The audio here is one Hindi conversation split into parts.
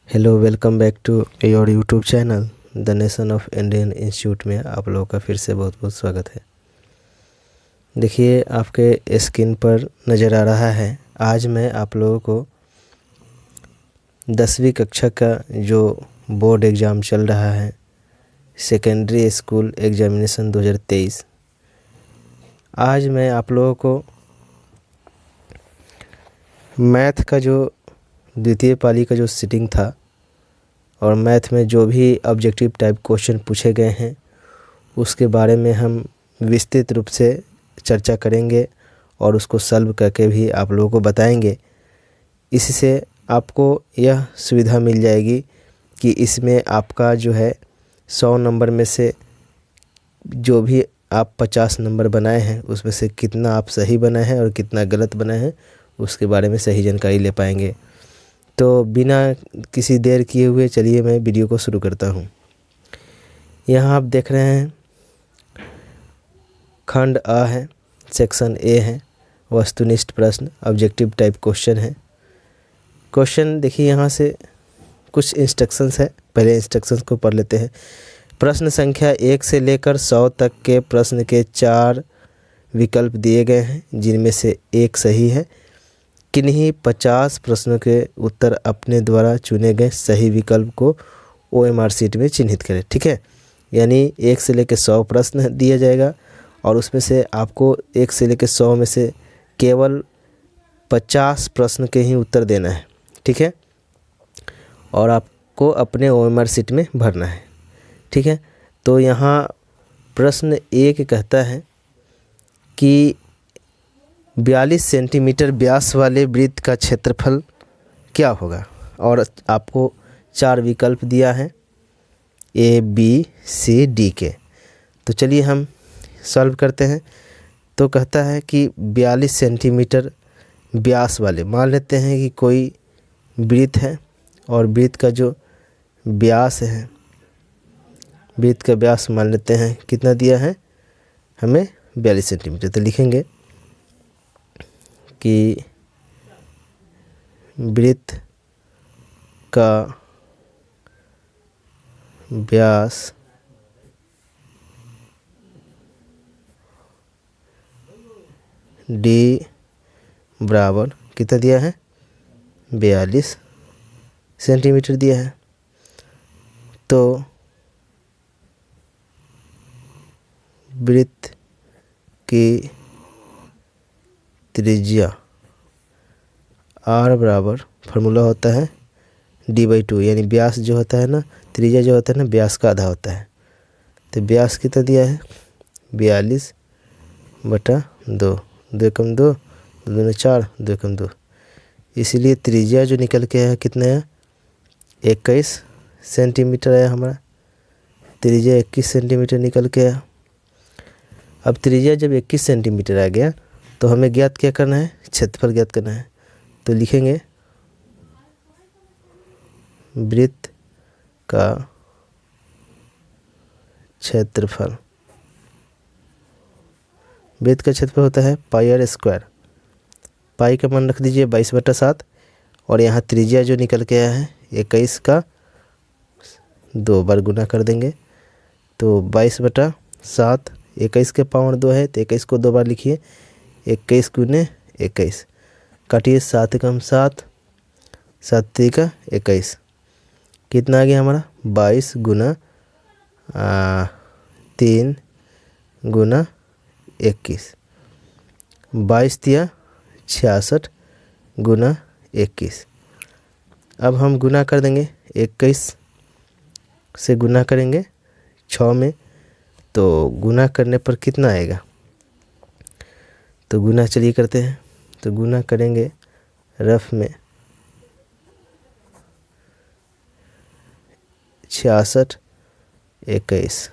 Hello, welcome back to your YouTube channel the nation of Indian institute में आप लोगों का फिर से बहुत बहुत स्वागत है। देखिए, आपके स्क्रीन पर नज़र आ रहा है। आज मैं आप लोगों को 10वीं कक्षा का जो बोर्ड एग्ज़ाम चल रहा है, सेकेंडरी स्कूल एग्जामिनेशन 2023, आज मैं आप लोगों को मैथ का जो द्वितीय पाली का जो सीटिंग था और मैथ में जो भी ऑब्जेक्टिव टाइप क्वेश्चन पूछे गए हैं उसके बारे में हम विस्तृत रूप से चर्चा करेंगे और उसको सॉल्व करके भी आप लोगों को बताएंगे। इससे आपको यह सुविधा मिल जाएगी कि इसमें आपका जो है 100 नंबर में से जो भी आप 50 नंबर बनाए हैं उसमें से कितना आप सही बनाए हैं और कितना गलत बनाए हैं उसके बारे में सही जानकारी ले पाएंगे। तो बिना किसी देर किए हुए चलिए मैं वीडियो को शुरू करता हूँ। यहाँ आप देख रहे हैं खंड अ है, सेक्शन ए है, वस्तुनिष्ठ प्रश्न ऑब्जेक्टिव टाइप क्वेश्चन है। क्वेश्चन देखिए, यहाँ से कुछ इंस्ट्रक्शंस है, पहले इंस्ट्रक्शंस को पढ़ लेते हैं। प्रश्न संख्या 1 से लेकर 100 तक के प्रश्न के 4 विकल्प दिए गए हैं जिनमें से एक सही है। किन्हीं 50 प्रश्नों के उत्तर अपने द्वारा चुने गए सही विकल्प को OMR शीट में चिन्हित करें। ठीक है, यानी 1 से लेकर 100 प्रश्न दिया जाएगा और उसमें से आपको 1 से लेकर 100 में से केवल 50 प्रश्न के ही उत्तर देना है। ठीक है, और आपको अपने OMR शीट में भरना है। ठीक है, तो यहाँ प्रश्न 1 कहता है कि 42 सेंटीमीटर व्यास वाले वृत्त का क्षेत्रफल क्या होगा, और आपको 4 विकल्प दिया है A, B, C, D के। तो चलिए हम सॉल्व करते हैं। तो कहता है कि 42 सेंटीमीटर व्यास वाले, मान लेते हैं कि कोई वृत्त है और वृत्त का जो व्यास है, वृत्त का व्यास मान लेते हैं कितना दिया है हमें 42 सेंटीमीटर। तो लिखेंगे कि वृत्त का व्यास D बराबर कितना दिया है 42 सेंटीमीटर दिया है। तो वृत्त की त्रिज्या R बराबर फार्मूला होता है D/2, यानी व्यास जो होता है ना, त्रिज्या जो होता है ना, व्यास का आधा होता है। तो व्यास कितना दिया है 42/2, 2 कम 2, 2 4, 2 कम 2, इसीलिए त्रिज्या जो निकल के आया कितना है 21 सेंटीमीटर आया हमारा। त्रिज्या 21 सेंटीमीटर निकल के आया। अब त्रिज्या जब 21 सेंटीमीटर आ गया तो हमें ज्ञात क्या करना है, क्षेत्रफल ज्ञात करना है। तो लिखेंगे वृत्त का क्षेत्रफल, वृत्त का क्षेत्रफल होता है πr²। पाई का मान रख दीजिए 22/7 और यहाँ त्रिज्या जो निकल के आया है 21 का 2 बार गुना कर देंगे। तो 22/7, 21 के पावर 2 है तो 21 को 2 बार लिखिए, 21 गुने 21, काटिए 7 कम 7, 7 का 21, कितना आ गया हमारा 22 गुना 3 गुना 21, 22 दिया 66 गुना 21। अब हम गुना कर देंगे, 21 से गुना करेंगे 6 में, तो गुना करने पर कितना आएगा। तो गुना चलिए करते हैं। तो गुना करेंगे रफ में 66 21,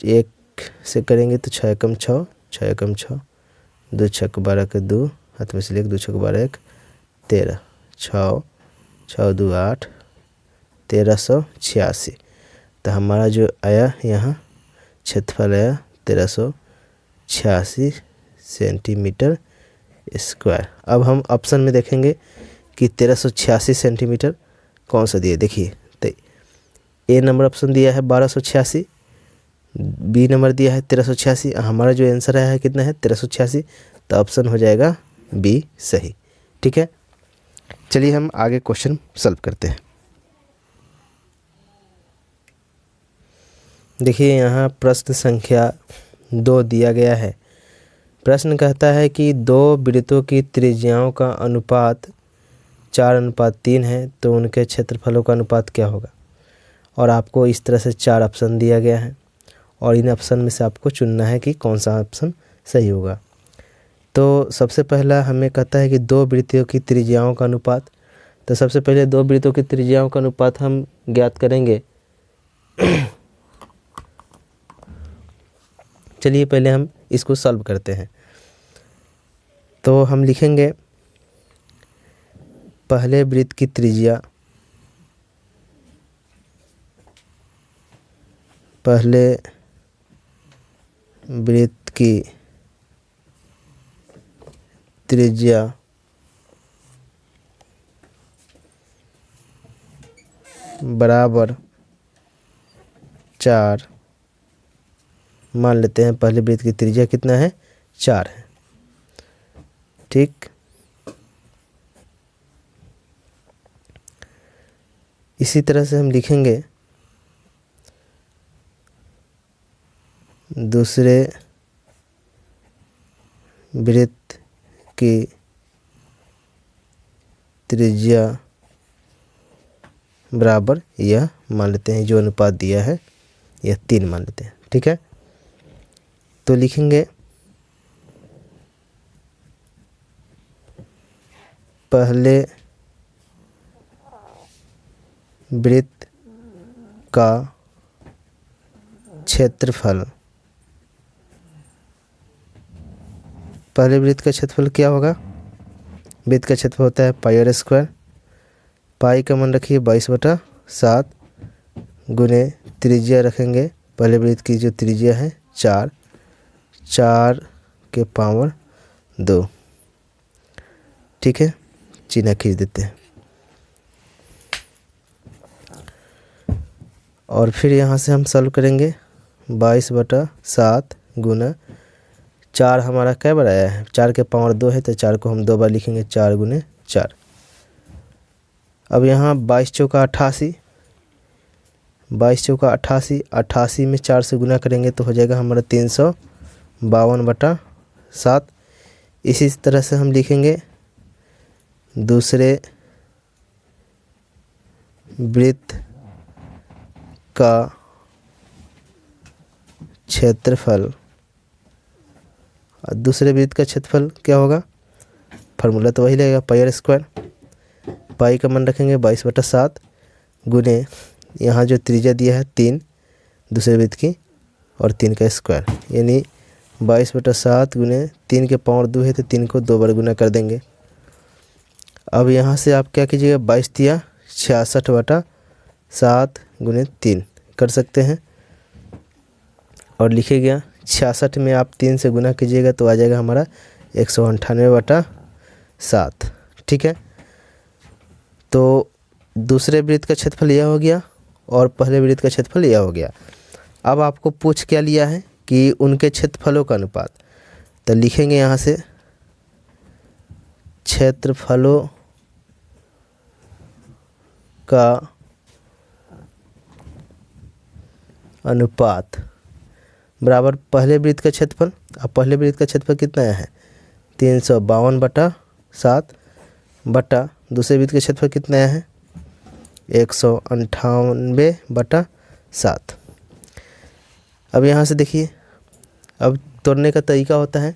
1 से करेंगे तो 6 कम 6, 6 कम 6, 2 6 12 के 2, हाथ में से लेके 2 6 12 1 13, 6 6 2 8, 1386। तो हमारा जो आया यहाँ क्षेत्रफल आया 1386 सेंटीमीटर स्क्वायर। अब हम ऑप्शन में देखेंगे कि 1386 सेंटीमीटर कौन सा दिया देखिए, तो ए नंबर ऑप्शन दिया है 1286, बी नंबर दिया है 1386, हमारा जो आंसर आया है कितना है 1386, तो ऑप्शन हो जाएगा बी सही। ठीक है, चलिए हम आगे क्वेश्चन सॉल्व करते हैं। देखिए यहाँ प्रश्न संख्या 2 दिया गया है। प्रश्न कहता है कि दो वृत्तों की त्रिज्याओं का अनुपात 4:3 है, तो उनके क्षेत्रफलों का अनुपात क्या होगा। और आपको इस तरह से 4 ऑप्शन दिया गया है और इन ऑप्शन में से आपको चुनना है कि कौन सा ऑप्शन सही होगा। तो सबसे पहला हमें कहता है कि दो वृत्तों की त्रिज्याओं का अनुपात, तो सबसे पहले दो वृत्तों की त्रिज्याओं का अनुपात हम ज्ञात करेंगे। चलिए पहले हम इसको सॉल्व करते हैं। तो हम लिखेंगे पहले वृत्त की त्रिज्या, पहले वृत्त की त्रिज्या बराबर 4, मान लेते हैं पहले वृत्त की त्रिज्या कितना है 4 है। ठीक, इसी तरह से हम लिखेंगे दूसरे वृत्त की त्रिज्या बराबर यह मान लेते हैं, जो अनुपात दिया है यह 3 मान लेते हैं। ठीक है, तो लिखेंगे पहले वृत्त का क्षेत्रफल, पहले वृत्त का क्षेत्रफल क्या होगा, वृत्त का क्षेत्रफल होता है पाई आर स्क्वायर, पाई का मान रखिए 22/7 गुने त्रिज्या रखेंगे, पहले वृत्त की जो त्रिज्या है 4, 4 के पावर 2। ठीक है, चिन्ह खींच देते हैं और फिर यहाँ से हम सॉल्व करेंगे 22/7 गुना 4 हमारा कै बार आया है, 4 के पावर 2 है, तो 4 को हम 2 बार लिखेंगे, 4 गुने 4। अब यहाँ 22 चौका 88, 22 चौका 88, 88 में 4 से गुना करेंगे तो हो जाएगा हमारा 352/7। इसी तरह से हम लिखेंगे दूसरे वृत्त का क्षेत्रफल, दूसरे वृत्त का क्षेत्रफल क्या होगा, फार्मूला तो वही लगेगा पाई आर स्क्वायर, पाई का मान रखेंगे 22/7 गुने यहाँ जो त्रिज्या दिया है 3 दूसरे वृत्त की और 3 का स्क्वायर, यानी 22/7 गुने 3 के पावर 2 है, तो 3 को 2 बार गुना कर देंगे। अब यहाँ से आप क्या कीजिएगा, 22 तिया 66/7 गुने 3 कर सकते हैं और लिखिएगा 66 में आप 3 से गुना कीजिएगा तो आ जाएगा हमारा 198/7। ठीक है, तो दूसरे वृत्त का क्षेत्रफल यह हो गया और पहले वृत्त का क्षेत्रफल यह हो गया। अब आपको पूछ क्या लिया है कि उनके क्षेत्रफलों का अनुपात, तो लिखेंगे यहाँ से क्षेत्रफलों का अनुपात बराबर पहले वृत्त का क्षेत्रफल, अब पहले वृत्त का क्षेत्रफल कितना है 352/7 बटा दूसरे वृत्त का क्षेत्रफल कितना है 198/7। अब यहाँ से देखिए, अब तोड़ने का तरीका होता है,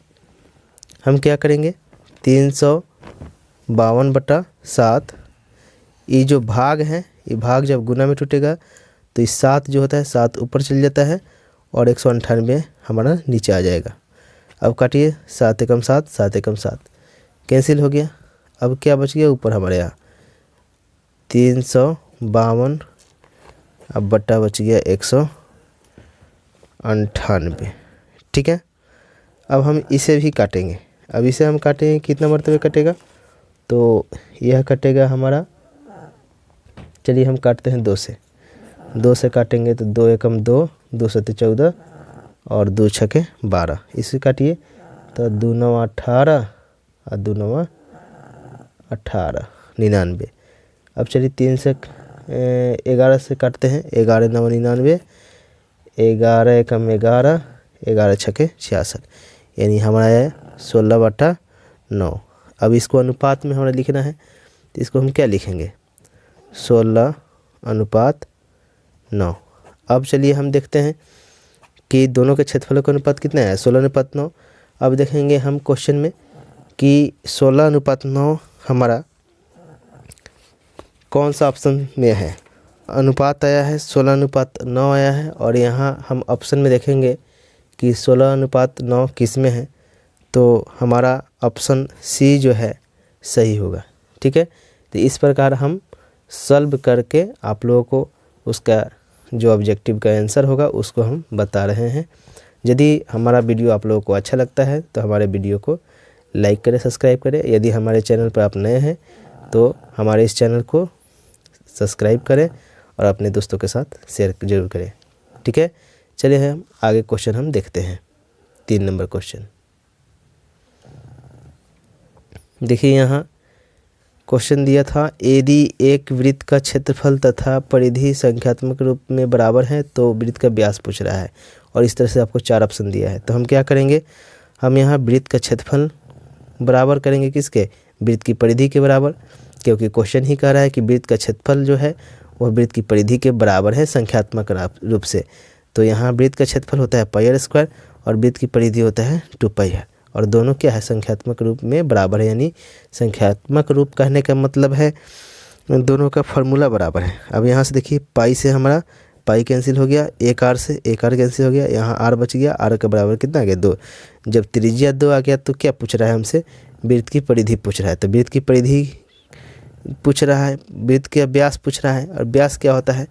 हम क्या करेंगे 352/7, ये जो भाग है ये भाग जब गुना में टूटेगा तो इस 7 जो होता है 7 ऊपर चल जाता है और 198 हमारा नीचे आ जाएगा। अब काटिए, 7 एकम 7, 7 एकम 7 कैंसिल हो गया। अब क्या बच गया ऊपर हमारे यहाँ 352, अब बट्टा बच गया 198। ठीक है, अब हम इसे भी काटेंगे, अब इसे हम काटेंगे कितना मरतबे कटेगा, तो यह कटेगा हमारा चलिए हम काटते हैं 2 से। 2 से काटेंगे तो 2 एकम 2, 2 सत्ते 14 और 2 छके 12। इसे काटिए तो 2 9 18 और 2 9 18, 99। अब चलिए 3 से 11 से काटते हैं। 11 9 99, 11 एकम 11, 11 छके 66, यानी हमारा है 16/9। अब इसको अनुपात में हमारा लिखना है, तो इसको हम क्या लिखेंगे, 16/9। अब चलिए हम देखते हैं कि दोनों के क्षेत्रफलों का अनुपात कितना है, 16/9। अब देखेंगे हम क्वेश्चन में कि 16/9 हमारा कौन सा ऑप्शन में है। अनुपात आया है 16/9 आया है, और यहाँ हम ऑप्शन में देखेंगे कि 16/9 किस में है, तो हमारा ऑप्शन सी जो है सही होगा। ठीक है, तो इस प्रकार हम सॉल्व करके आप लोगों को उसका जो ऑब्जेक्टिव का आंसर होगा उसको हम बता रहे हैं। यदि हमारा वीडियो आप लोगों को अच्छा लगता है तो हमारे वीडियो को लाइक करें, सब्सक्राइब करें। यदि हमारे चैनल पर आप नए हैं तो हमारे इस चैनल को सब्सक्राइब करें और अपने दोस्तों के साथ शेयर जरूर करें। ठीक है, चलिए हम आगे क्वेश्चन हम देखते हैं। 3 नंबर क्वेश्चन देखिए, यहाँ क्वेश्चन दिया था, यदि एक वृत्त का क्षेत्रफल तथा परिधि संख्यात्मक रूप में बराबर है तो वृत्त का व्यास पूछ रहा है, और इस तरह से आपको 4 ऑप्शन दिया है। तो हम क्या करेंगे, हम यहाँ वृत्त का क्षेत्रफल बराबर करेंगे किसके, वृत्त की परिधि के बराबर, क्योंकि क्वेश्चन ही कह रहा है कि वृत्त का क्षेत्रफल जो है वह वृत्त की परिधि के बराबर है संख्यात्मक रूप से। तो यहाँ वृत्त का क्षेत्रफल होता है πr² और वृत्त की परिधि होता है 2πr, और दोनों क्या है, संख्यात्मक रूप में बराबर है। यानी संख्यात्मक रूप कहने का मतलब है दोनों का फार्मूला बराबर है। अब यहाँ से देखिए, पाई से हमारा पाई कैंसिल हो गया, एक आर से एक आर कैंसिल हो गया, यहाँ आर बच गया, आर के बराबर कितना आ गया, 2। जब त्रिज्या 2 आ गया तो क्या पूछ रहा है हमसे, वृत्त की परिधि पूछ रहा है। तो वृत्त की परिधि पूछ रहा है, वृत्त का व्यास पूछ रहा है, और व्यास क्या होता है,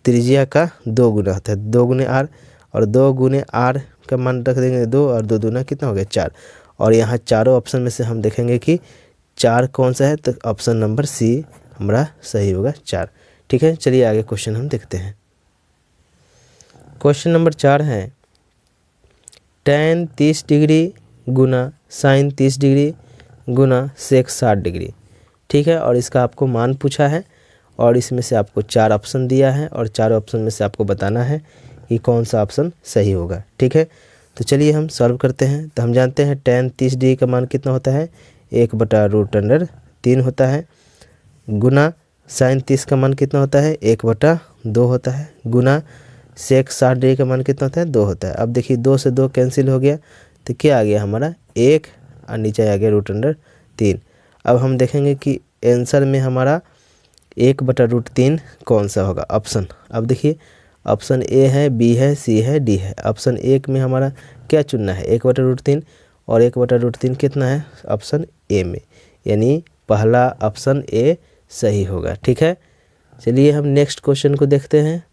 त्रिज्या का 2 गुना होता है, 2 गुने आर, और 2 गुने आर का मान रख देंगे 2, और 2 दूना कितना हो गया, 4। और यहाँ चारों ऑप्शन में से हम देखेंगे कि 4 कौन सा है, तो ऑप्शन नंबर सी हमारा सही होगा, 4। ठीक है, चलिए आगे क्वेश्चन हम देखते हैं। क्वेश्चन नंबर 4 है, tan 30 डिग्री गुना sin 30 डिग्री गुना sec 60 डिग्री। ठीक है, और इसका आपको मान पूछा है, और इसमें से आपको 4 ऑप्शन दिया है, और 4 ऑप्शन में से आपको बताना है कि कौन सा ऑप्शन सही होगा। ठीक है, तो चलिए हम सॉल्व करते हैं। तो हम जानते हैं tan 30 डिग्री का मान कितना होता है, 1/√3 होता है, गुना sin 30 का मान कितना होता है, 1/2 होता है, गुना sec 60 डिग्री का मान कितना होता है, 2 होता है। अब देखिए 2 से 2 कैंसिल हो गया, तो क्या आ गया हमारा 1, और नीचे आ गया √3। अब हम देखेंगे कि आंसर में हमारा 1/√3 कौन सा होगा ऑप्शन। अब देखिए, ऑप्शन ए है, बी है, सी है, डी है। ऑप्शन 1 में हमारा क्या चुनना है, 1/√3, और 1/√3 कितना है ऑप्शन ए में, यानी पहला ऑप्शन ए सही होगा। ठीक है, चलिए हम नेक्स्ट क्वेश्चन को देखते हैं।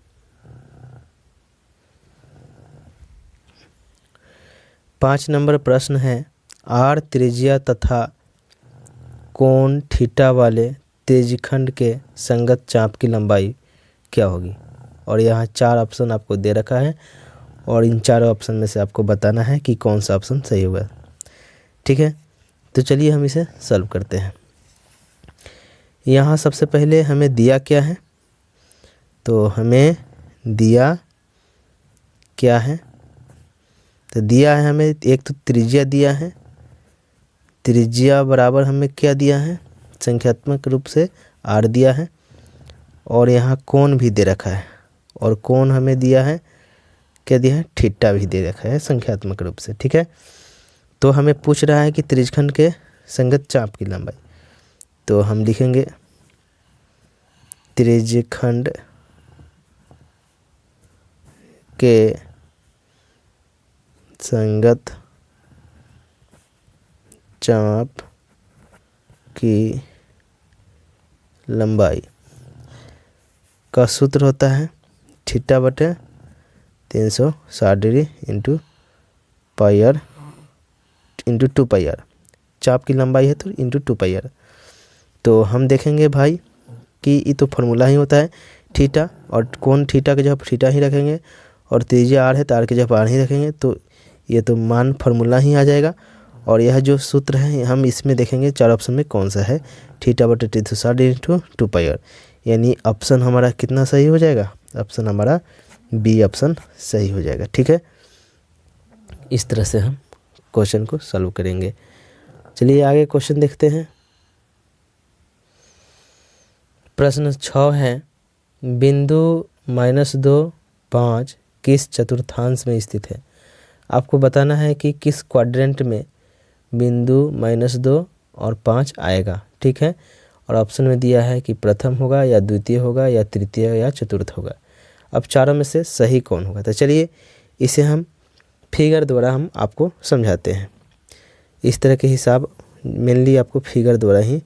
पाँच नंबर प्रश्न है, आर त्रिज्या तथा कोण थीटा वाले त्रिज्यखंड के संगत चाप की लंबाई क्या होगी। और यहाँ 4 ऑप्शन आपको दे रखा है, और इन 4 ऑप्शन में से आपको बताना है कि कौन सा ऑप्शन सही होगा। ठीक है, तो चलिए हम इसे सॉल्व करते हैं। यहाँ सबसे पहले हमें दिया क्या है, तो हमें दिया क्या है, तो दिया है हमें एक तो त्रिज्या दिया है, त्रिज्या बराबर हमें क्या दिया है, संख्यात्मक रूप से आर दिया है, और यहाँ कोण भी दे रखा है, और कोण हमें दिया है क्या दिया है, थीटा भी दे रखा है संख्यात्मक रूप से। ठीक है, तो हमें पूछ रहा है कि त्रिज्यखंड के संगत चाप की लंबाई, तो हम लिखेंगे त्रिज्यखंड के संगत चाप की लंबाई का सूत्र होता है θ/360 degree into πr into 2πr। चाप की लंबाई है तो इंटू 2πr। तो हम देखेंगे भाई कि ये तो फार्मूला ही होता है थीटा, और कोण थीटा के जगह थीटा ही रखेंगे, और त्रिज्या आर है तो आर के जगह आर ही रखेंगे, तो ये तो मान फार्मूला ही आ जाएगा। और यह जो सूत्र है हम इसमें देखेंगे 4 ऑप्शन में कौन सा है, थीटा बटे 360 इंटू 2 पाई आर, यानी ऑप्शन हमारा कितना सही हो जाएगा, ऑप्शन हमारा बी ऑप्शन सही हो जाएगा। ठीक है, इस तरह से हम क्वेश्चन को सॉल्व करेंगे। चलिए आगे क्वेश्चन देखते हैं। प्रश्न 6 है, बिंदु -2, 5 किस चतुर्थांश में स्थित है। आपको बताना है कि किस क्वाड्रेंट में बिंदु -2 और 5 आएगा। ठीक है, और ऑप्शन में दिया है कि प्रथम होगा या द्वितीय होगा या तृतीय या चतुर्थ होगा। अब चारों में से सही कौन होगा, तो चलिए इसे हम फिगर द्वारा हम आपको समझाते हैं। इस तरह के हिसाब मेनली आपको फिगर द्वारा ही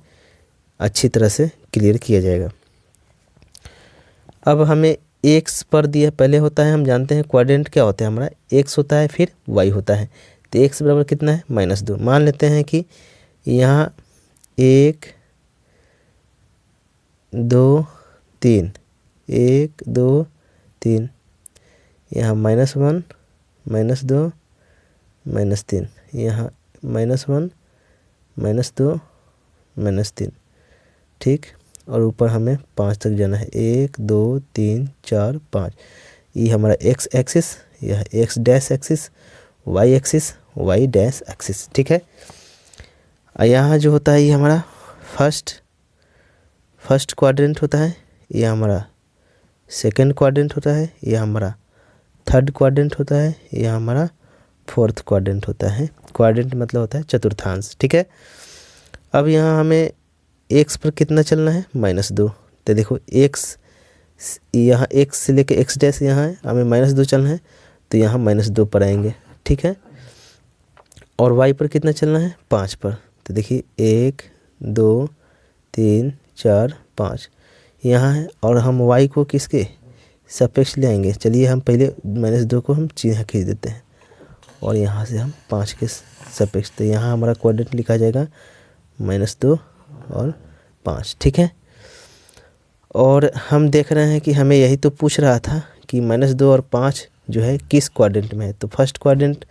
अच्छी तरह से क्लियर किया जाएगा। अब हमें एक्स पर दिया पहले होता है, हम जानते हैं क्वाड्रेंट क्या होता है हमारा, एक्स होता है फिर वाई होता है, तो एक्स बराबर कितना है -2। मान लेते हैं कि यहाँ 1 2 3, 1 2 3, यहाँ -1 -2 -3, यहाँ -1 -2 -3। ठीक, और ऊपर हमें 5 तक जाना है, 1 2 3 4 5। ये हमारा एक्स एक्सिस, यह X dash axis, Y axis, Y dash axis. ठीक है, और यहाँ जो होता है ये हमारा फर्स्ट क्वाड्रेंट होता है, ये हमारा सेकंड क्वाड्रेंट होता है, ये हमारा थर्ड क्वाड्रेंट होता है, ये हमारा फोर्थ क्वाड्रेंट होता है। क्वाड्रेंट मतलब होता है चतुर्थांश। ठीक है, अब यहाँ हमें एक्स पर कितना चलना है -2, तो देखो एक्स यहाँ एक्स से लेके एक्स डैश यहाँ है, हमें -2 चलना है तो यहाँ -2 पर आएंगे। ठीक है, और वाई पर कितना चलना है 5 पर, तो देखिए 1 2 3 4 5 यहाँ है, और हम वाई को किसके सापेक्ष ले आएंगे। चलिए हम पहले -2 को हम चिन्ह खींच देते हैं और यहाँ से हम 5 के सापेक्ष, तो यहाँ हमारा क्वाड्रेंट लिखा जाएगा -2 और 5। ठीक है, और हम देख रहे हैं कि हमें यही तो पूछ रहा था कि -2 और 5 जो है किस क्वाड्रेंट में है, तो फर्स्ट क्वाड्रेंट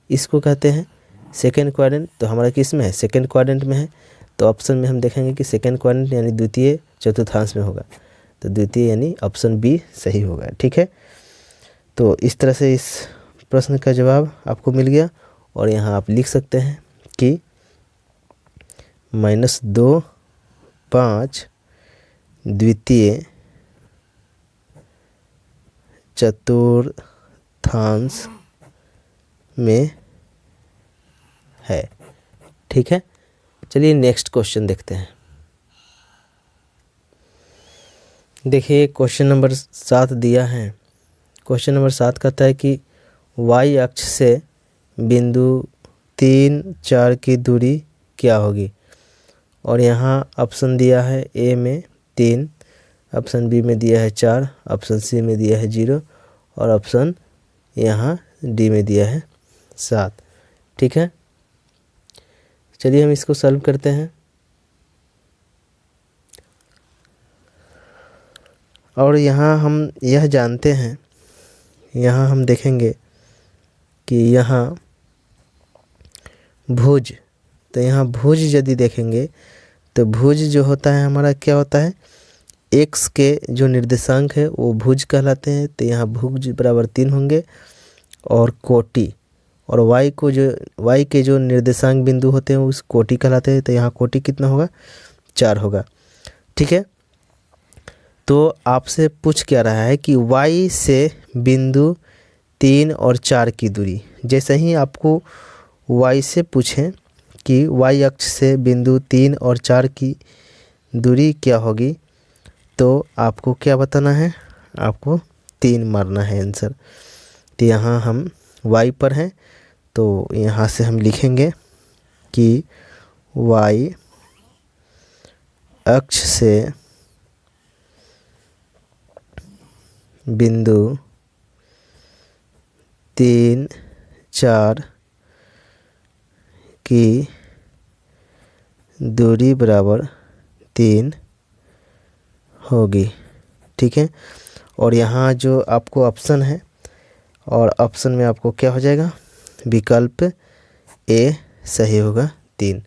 इसको कहते हैं, सेकंड क्वाड्रेंट तो हमारा किस में है, सेकंड क्वाड्रेंट में है, तो ऑप्शन में हम देखेंगे कि सेकंड क्वाड्रेंट यानी द्वितीय चतुर्थांश में होगा, तो द्वितीय यानी ऑप्शन बी सही होगा। ठीक है, तो इस तरह से इस प्रश्न का जवाब आपको मिल गया, और यहाँ आप लिख सकते हैं कि -2 5 द्वितीय चतुर्थांश में है। ठीक है, चलिए नेक्स्ट क्वेश्चन देखते हैं। देखिए क्वेश्चन नंबर 7 दिया है। क्वेश्चन नंबर 7 कहता है कि y अक्ष से बिंदु 3 4 की दूरी क्या होगी, और यहाँ ऑप्शन दिया है ए में 3, ऑप्शन बी में दिया है 4, ऑप्शन सी में दिया है 0, और ऑप्शन यहाँ डी में दिया है 7। ठीक है, चलिए हम इसको सॉल्व करते हैं। और यहाँ हम यह जानते हैं, यहाँ हम देखेंगे कि यहाँ भुज, तो यहाँ भुज यदि देखेंगे तो भुज जो होता है हमारा क्या होता है, एक्स के जो निर्देशांक है वो भुज कहलाते हैं, तो यहाँ भुज बराबर 3 होंगे, और कोटि और वाई के जो निर्देशांक बिंदु होते हैं उस कोटि कहलाते हैं, तो यहाँ कोटि कितना होगा 4 होगा। ठीक है, तो आपसे पूछ क्या रहा है कि y से बिंदु 3 और 4 की दूरी, जैसे ही आपको y से पूछें कि y अक्ष से बिंदु 3 और 4 की दूरी क्या होगी, तो आपको क्या बताना है, आपको 3 मारना है आंसर। तो यहाँ हम y पर हैं, तो यहाँ से हम लिखेंगे कि y अक्ष से बिंदु 3 4 की दूरी बराबर 3 होगी। ठीक है, और यहाँ जो आपको ऑप्शन है, और ऑप्शन में आपको क्या हो जाएगा, विकल्प ए सही होगा 3।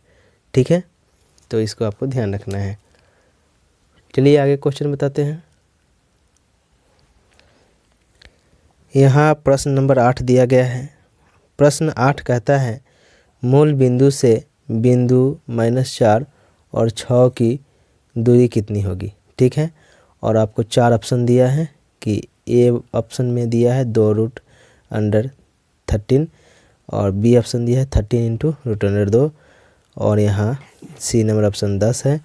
ठीक है, तो इसको आपको ध्यान रखना है। चलिए आगे क्वेश्चन बताते हैं। यहाँ प्रश्न नंबर 8 दिया गया है। प्रश्न 8 कहता है मूल बिंदु से बिंदु -4 और 6 की दूरी कितनी होगी। ठीक है, और आपको 4 ऑप्शन दिया है कि ए ऑप्शन में दिया है 2√13 और बी ऑप्शन दिया है 13 × √2 और यहाँ सी नंबर ऑप्शन 10 है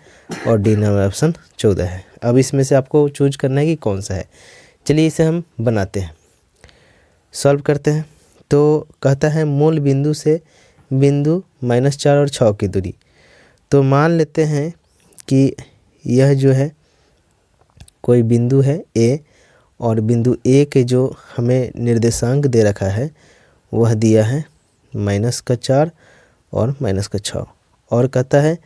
और डी नंबर ऑप्शन 14 है। अब इसमें से आपको चूज करना है कि कौन सा है। चलिए इसे हम बनाते हैं, सॉल्व करते हैं। तो कहता है मूल बिंदु से बिंदु -4 और 6 की दूरी। तो मान लेते हैं कि यह जो है कोई बिंदु है ए, और बिंदु ए के जो हमें निर्देशांक दे रखा है वह दिया है -4 और -6, और कहता है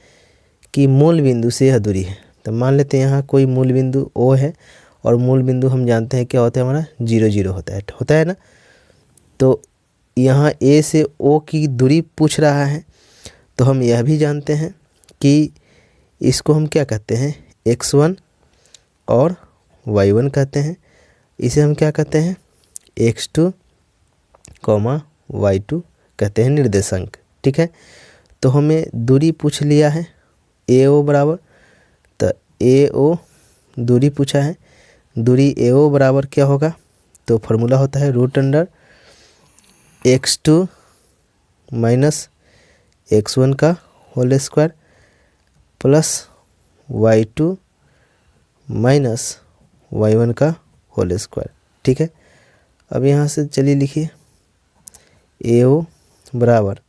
कि मूल बिंदु से यह दूरी है। तो मान लेते हैं यहाँ कोई मूल बिंदु ओ है, और मूल बिंदु हम जानते हैं क्या होता है, हमारा 0 0 होता है ना। तो यहाँ ए से ओ की दूरी पूछ रहा है, तो हम यह भी जानते हैं कि इसको हम क्या कहते हैं, x1 और y1 कहते हैं। इसे हम क्या कहते हैं, x2, y2 कहते हैं, निर्देशांक। ठीक है, तो हमें दूरी पूछ लिया है AO बराबर, तो AO दूरी पूछा है। दूरी AO बराबर क्या होगा, तो फॉर्मूला होता है √x2 - x1 का whole square plus y2 - y1 का होल स्क्वायर। ठीक है, अब यहाँ से चलिए लिखिए AO बराबर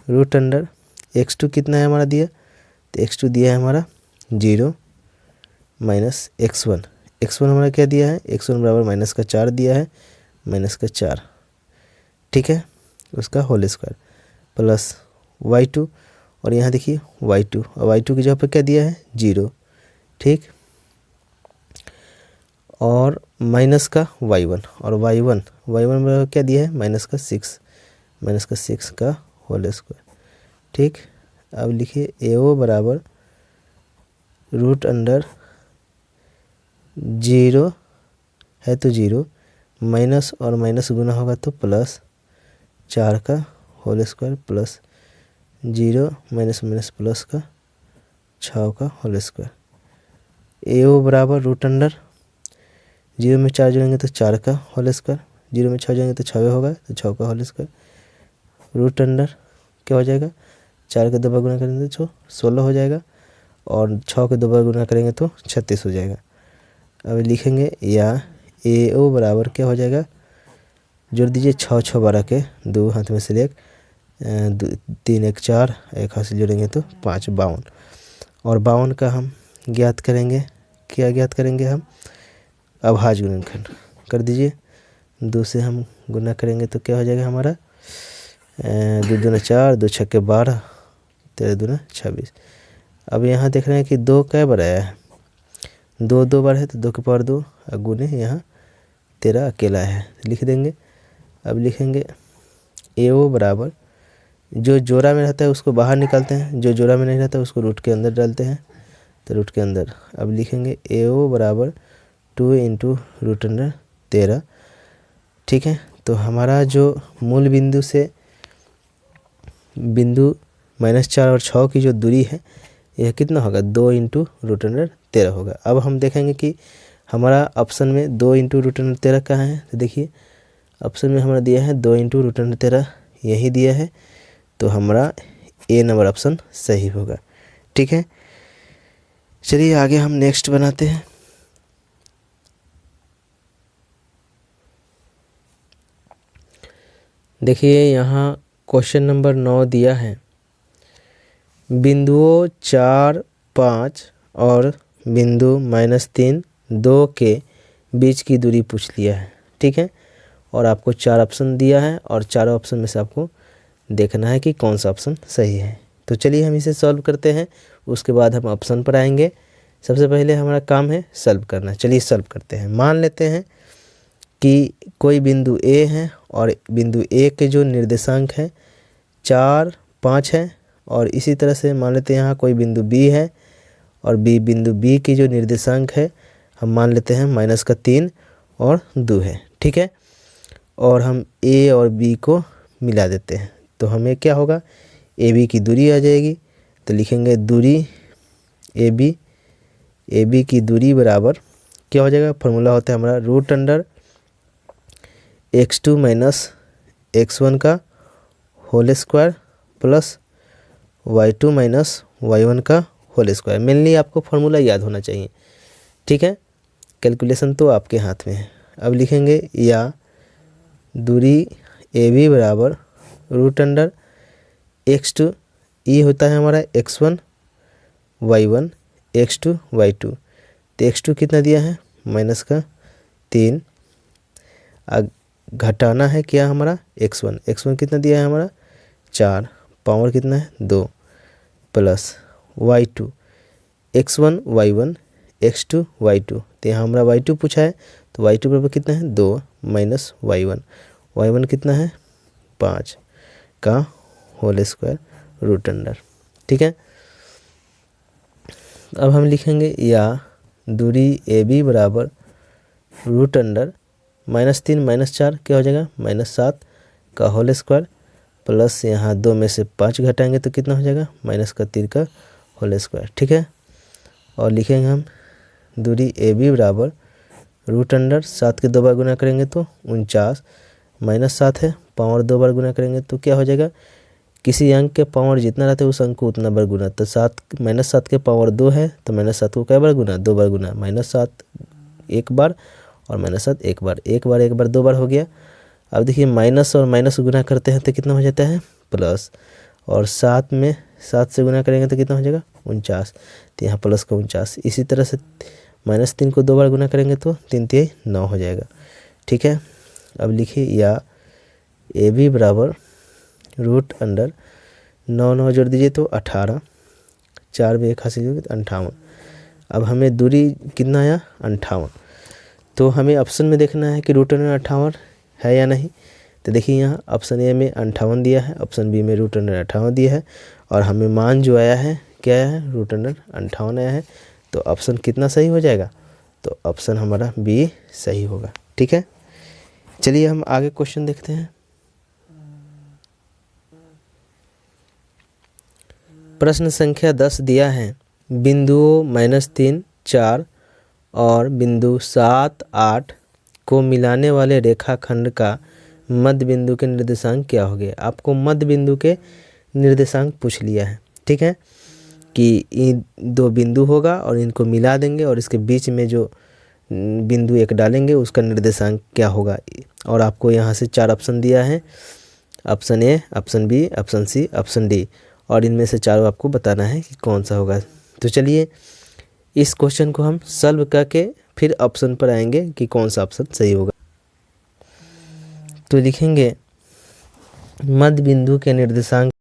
√x2 कितना है हमारा दिया, तो x2 दिया है हमारा 0 - x1। x1 हमारा क्या दिया है, x1 बराबर -4 दिया है, -4। ठीक है, उसका होल स्क्वायर प्लस y2, और यहाँ देखिए y2, और y2 की जगह पर क्या दिया है 0। ठीक, और माइनस का y1, और y1 बराबर क्या दिया है -6 का होल स्क्वायर। ठीक, अब लिखिए AO बराबर √0 है तो 0, माइनस और माइनस गुना होगा तो प्लस 4 का whole square plus 0 minus minus plus का 6 का होल स्क्वायर। AO बराबर √0 में 4 जोड़ेंगे तो 4 का होल स्क्वायर, 0 में 6 जोड़ेंगे तो 6 होगा, तो 6 का होल स्क्वायर √, क्या हो जाएगा, 4 के 2 बार गुना करेंगे तो 16 हो जाएगा, और 6 के 2 बार गुना करेंगे तो 36 हो जाएगा। अब लिखेंगे या AO बराबर क्या हो जाएगा, जोड़ दीजिए 6 6 12 के, 2 हाथ में से 1, 3 1 4, एक हाथ से जोड़ेंगे तो 5 52, और 52 का हम ज्ञात करेंगे, क्या ज्ञात करेंगे हम, अभाज्य गुणनखंड कर दीजिए। 2 से हम गुना करेंगे तो क्या हो जाएगा हमारा 2 दूना 4, 2 छक्के 12, 13 दूना 26। अब यहाँ देख रहे हैं कि 2 कै बार आया है, 2 2 बार है तो 2 के पावर 2, और गुने यहाँ 13 अकेला है, लिख देंगे। अब लिखेंगे AO बराबर, जो जोड़ा में रहता है उसको बाहर निकालते हैं, जो जोड़ा में नहीं रहता है उसको रूट के अंदर डालते हैं, तो रूट के अंदर। अब लिखेंगे AO बराबर 2 × √13। ठीक है, तो हमारा जो मूल बिंदु से बिंदु -4 और 6 की जो दूरी है यह कितना होगा, 2 × √13 होगा। अब हम देखेंगे कि हमारा ऑप्शन में 2 × √13 कहाँ है, तो देखिए ऑप्शन में हमारा दिया है 2 × √13, यही दिया है, तो हमारा A नंबर ऑप्शन सही होगा। ठीक है, चलिए आगे हम नेक्स्ट बनाते हैं। देखिए यहाँ क्वेश्चन नंबर 9 दिया है, बिंदुओं 4 5 और बिंदु -3 2 के बीच की दूरी पूछ लिया है। ठीक है, और आपको 4 ऑप्शन दिया है, और चारों ऑप्शन में से आपको देखना है कि कौन सा ऑप्शन सही है। तो चलिए हम इसे सॉल्व करते हैं, उसके बाद हम ऑप्शन पर आएंगे। सबसे पहले हमारा काम है सॉल्व करना। चलिए सॉल्व करते हैं। मान लेते हैं कि कोई बिंदु ए है और बिंदु ए के जो निर्देशांक है 4, 5 है, और इसी तरह से मान लेते हैं यहाँ कोई बिंदु बी है और बिंदु बी की जो निर्देशांक है हम मान लेते हैं -3 और 2 है। ठीक है, और हम ए और बी को मिला देते हैं तो हमें क्या होगा, ए बी की दूरी आ जाएगी। तो लिखेंगे दूरी ए बी की दूरी बराबर क्या हो जाएगा, फॉर्मूला होता है हमारा √x2 - x1 का whole square plus y2 - y1 का होल स्क्वायर। मेनली आपको फॉर्मूला याद होना चाहिए। ठीक है, कैलकुलेशन तो आपके हाथ में है। अब लिखेंगे या दूरी ए बी बराबर √x2, ये होता है हमारा x1 y1 x2 y2। तो x2 कितना दिया है -3, घटाना है क्या हमारा x1 कितना दिया है हमारा 4, पावर कितना है 2, plus y2 x1 y1 x2 y2। तो यहाँ हमारा y2 पूछा है तो y2 बराबर कितना है 2 माइनस y1 कितना है 5 का होल स्क्वायर √। ठीक है, अब हम लिखेंगे या दूरी ए बी बराबर √3 -4 क्या हो जाएगा -7 का होल स्क्वायर प्लस यहाँ 2 में से 5 घटाएंगे तो कितना हो जाएगा -3 का होल स्क्वायर। ठीक है, और लिखेंगे हम दूरी ए बी बराबर √3, 7 के 2 बार गुना करेंगे तो 49, -7 है, पावर 2 बार गुना करेंगे तो क्या हो जाएगा, किसी अंक के पावर जितना रहता है उस अंक को उतना बार गुना। तो -7 के पावर 2 है तो -7 को कई बार गुना, 2 बार गुना, -7 एक बार और -7 एक बार, 2 बार हो गया। अब देखिए माइनस और माइनस गुना करते हैं तो कितना हो जाता है प्लस, और 7 से गुना करेंगे तो कितना हो जाएगा 49, तो यहाँ प्लस का 49। इसी तरह से -3 को 2 बार गुना करेंगे तो 3 3 9 हो जाएगा। ठीक है, अब लिखिए या ए बी बराबर √9 9 जोड़ दीजिए तो 18, 4 में 1 हासिल होगी तो 58। अब हमें दूरी कितना आया 58, तो हमें ऑप्शन में देखना है कि √58 है या नहीं। तो देखिए यहाँ ऑप्शन ए में 58 दिया है, ऑप्शन बी में √58 दिया है, और हमें मान जो आया है क्या आया है √58 आया है। तो ऑप्शन कितना सही हो जाएगा, तो ऑप्शन हमारा बी सही होगा। ठीक है, चलिए हम आगे क्वेश्चन देखते हैं। प्रश्न संख्या 10 दिया है, बिंदुओं -3, 4 और बिंदु 7, 8 को मिलाने वाले रेखाखंड का मध्य बिंदु के निर्देशांक क्या हो गए। आपको मध्य बिंदु के निर्देशांक पूछ लिया है। ठीक है, कि इन 2 बिंदु होगा और इनको मिला देंगे और इसके बीच में जो बिंदु एक डालेंगे उसका निर्देशांक क्या होगा। और आपको यहाँ से 4 ऑप्शन दिया है, option A, option B, option C, option D, और इनमें से चारों आपको बताना है कि कौन सा होगा। तो चलिए इस क्वेश्चन को हम सॉल्व करके फिर ऑप्शन पर आएंगे कि कौन सा ऑप्शन सही होगा। तो लिखेंगे मध्य बिंदु के निर्देशांक